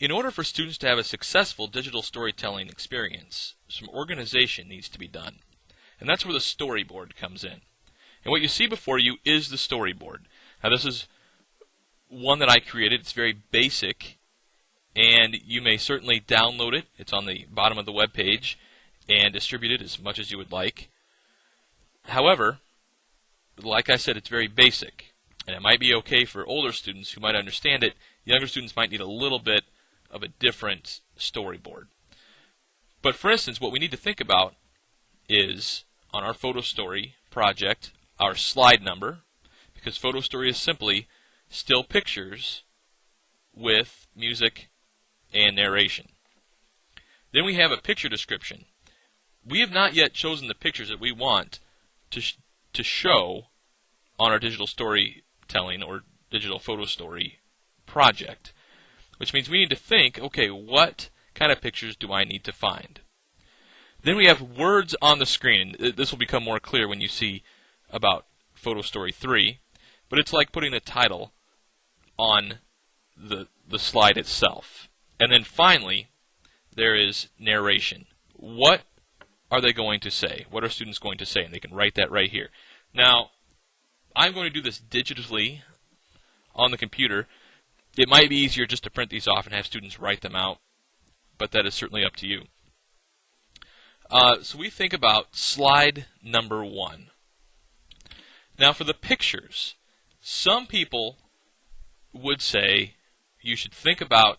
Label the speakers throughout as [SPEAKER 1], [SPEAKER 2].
[SPEAKER 1] In order for students to have a successful digital storytelling experience, some organization needs to be done. And that's where the storyboard comes in. And what you see before you is the storyboard. Now this is one that I created. It's very basic, and you may certainly download it. It's on the bottom of the web page and distribute it as much as you would like. However, like I said, it's very basic, and it might be okay for older students who might understand it. Younger students might need a little bit of a different storyboard. But for instance, what we need to think about is, on our PhotoStory project, our slide number, because PhotoStory is simply still pictures with music and narration. Then we have a picture description. We have not yet chosen the pictures that we want to show on our digital storytelling or digital photo story project, which means we need to think, okay, what kind of pictures do I need to find? Then we have words on the screen. This will become more clear when you see about PhotoStory3, but it's like putting a title on the slide itself. And then finally, there is narration. What are they going to say? What are students going to say? And they can write that right here. Now, I'm going to do this digitally on the computer. It might be easier just to print these off and have students write them out, but that is certainly up to you. So we think about slide number 1. Now for the pictures, some people would say you should think about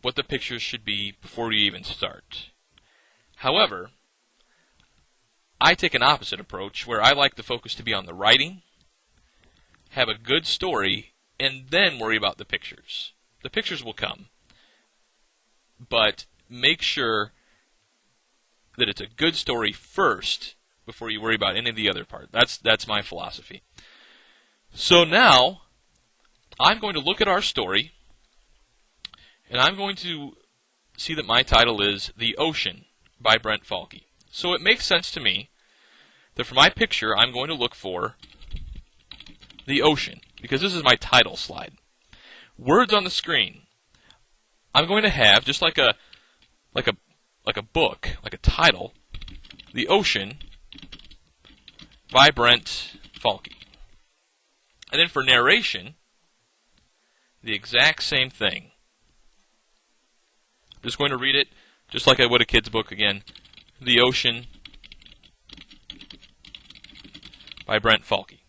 [SPEAKER 1] what the pictures should be before you even start. However, I take an opposite approach where I like the focus to be on the writing, have a good story, and then worry about the pictures. The pictures will come, but make sure that it's a good story first before you worry about any of the other part. That's my philosophy. So now, I'm going to look at our story, and I'm going to see that my title is The Ocean by Brent Falke. So it makes sense to me that for my picture, I'm going to look for the ocean, because this is my title slide. Words on the screen, I'm going to have, just like a book, like a title, The Ocean by Brent Falke. And then for narration, the exact same thing. I'm just going to read it just like I would a kid's book again. The Ocean by Brent Falke.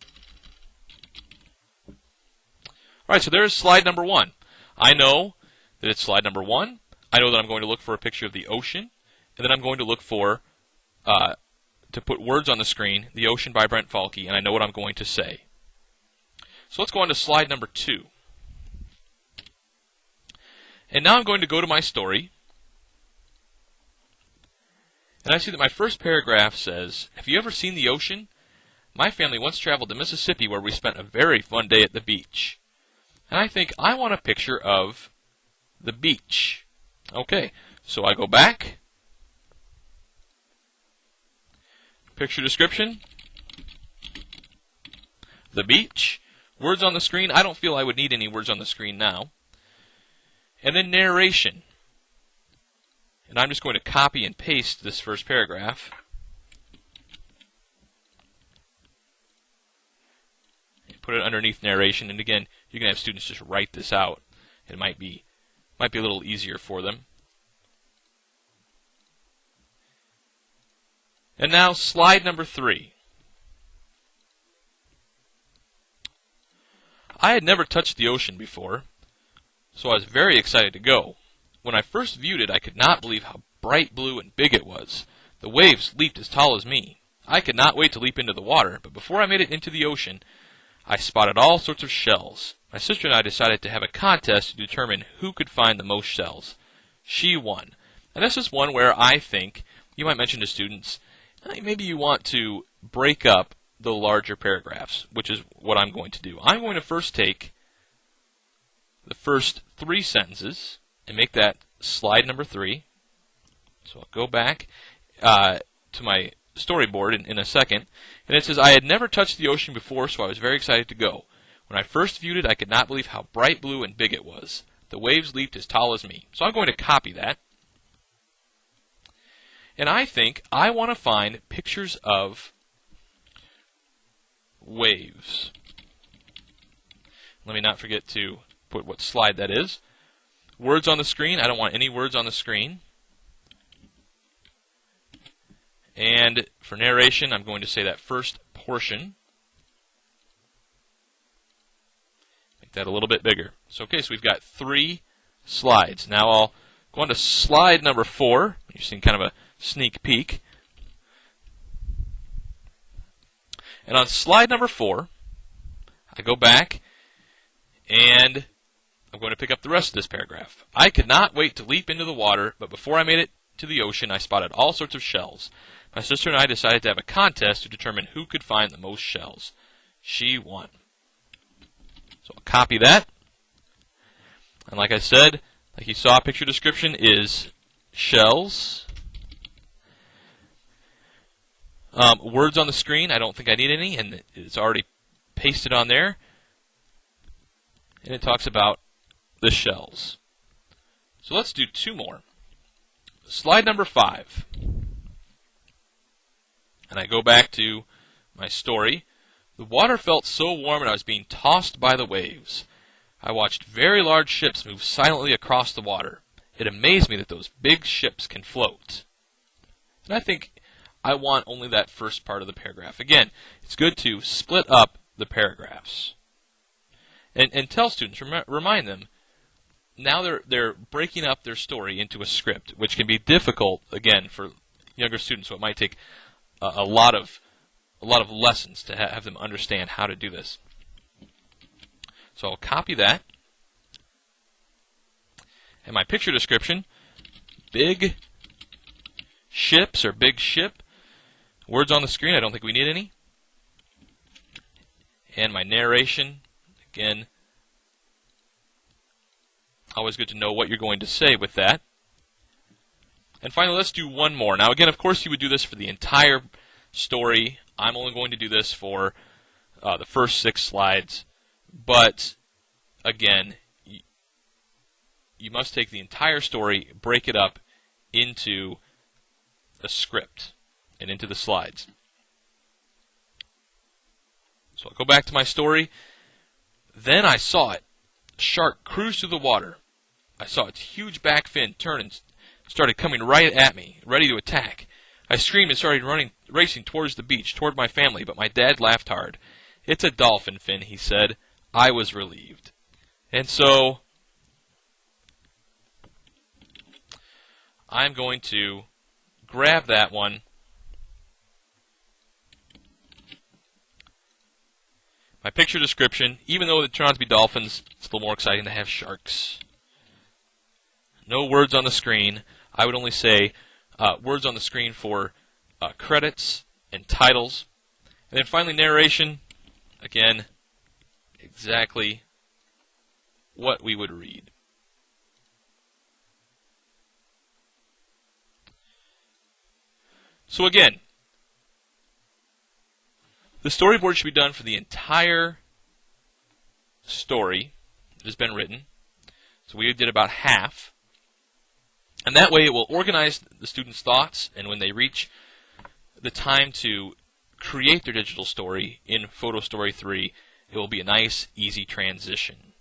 [SPEAKER 1] Alright, so there's slide number 1. I know that it's slide number 1. I know that I'm going to look for a picture of the ocean, and then I'm going to look for, to put words on the screen, The Ocean by Brent Falke, and I know what I'm going to say. So let's go on to slide number 2. And now I'm going to go to my story, and I see that my first paragraph says, "Have you ever seen the ocean? My family once traveled to Mississippi where we spent a very fun day at the beach." And I think I want a picture of the beach. Okay, so I go back. Picture description. The beach. Words on the screen. I don't feel I would need any words on the screen now. And then narration. And I'm just going to copy and paste this first paragraph. And put it underneath narration. And again, you can have students just write this out. It might be a little easier for them. And now slide number 3. I had never touched the ocean before, so I was very excited to go. When I first viewed it, I could not believe how bright blue and big it was. The waves leaped as tall as me. I could not wait to leap into the water, but before I made it into the ocean, I spotted all sorts of shells. My sister and I decided to have a contest to determine who could find the most shells. She won. And this is one where I think you might mention to students, maybe you want to break up the larger paragraphs, which is what I'm going to do. I'm going to first take the first 3 sentences and make that slide number 3. So I'll go back to my storyboard in a second. And it says, "I had never touched the ocean before, so I was very excited to go. When I first viewed it, I could not believe how bright blue and big it was. The waves leaped as tall as me. So I'm going to copy that. And I think I want to find pictures of waves. Let me not forget to put what slide that is. Words on the screen. I don't want any words on the screen. And for narration, I'm going to say that first portion. Make that a little bit bigger. So, okay, so we've got 3 slides. Now I'll go on to slide number 4. You've seen kind of a sneak peek. And on slide number 4, I go back and I'm going to pick up the rest of this paragraph. I could not wait to leap into the water, but before I made it to the ocean, I spotted all sorts of shells. My sister and I decided to have a contest to determine who could find the most shells. She won. So I'll copy that. And like I said, like you saw, picture description is shells. Words on the screen, I don't think I need any, and it's already pasted on there. And it talks about the shells. So let's do 2 more. Slide number 5. And I go back to my story. The water felt so warm and I was being tossed by the waves. I watched very large ships move silently across the water. It amazed me that those big ships can float. And I think I want only that first part of the paragraph. Again, it's good to split up the paragraphs. And tell students, remind them, now they're breaking up their story into a script, which can be difficult, again, for younger students, so it might take a lot of lessons to have them understand how to do this. So I'll copy that. And my picture description, big ships or big ship. Words on the screen, I don't think we need any. And my narration, again, always good to know what you're going to say with that. And finally, let's do 1 more. Now, again, of course, you would do this for the entire story. I'm only going to do this for the first 6 slides. But, again, you must take the entire story, break it up into a script and into the slides. So I'll go back to my story. Then I saw it. A shark cruise through the water. I saw its huge back fin turn and started coming right at me, ready to attack. I screamed and started racing towards the beach, toward my family, but my dad laughed hard. It's a dolphin fin, he said. I was relieved. And so I'm going to grab that one. My picture description, even though it turns out to be dolphins, it's a little more exciting to have sharks. No words on the screen. I would only say words on the screen for credits and titles. And then finally narration, again, exactly what we would read. So again, the storyboard should be done for the entire story that has been written. So we did about half. And that way it will organize the students' thoughts, and when they reach the time to create their digital story in PhotoStory3, it will be a nice, easy transition.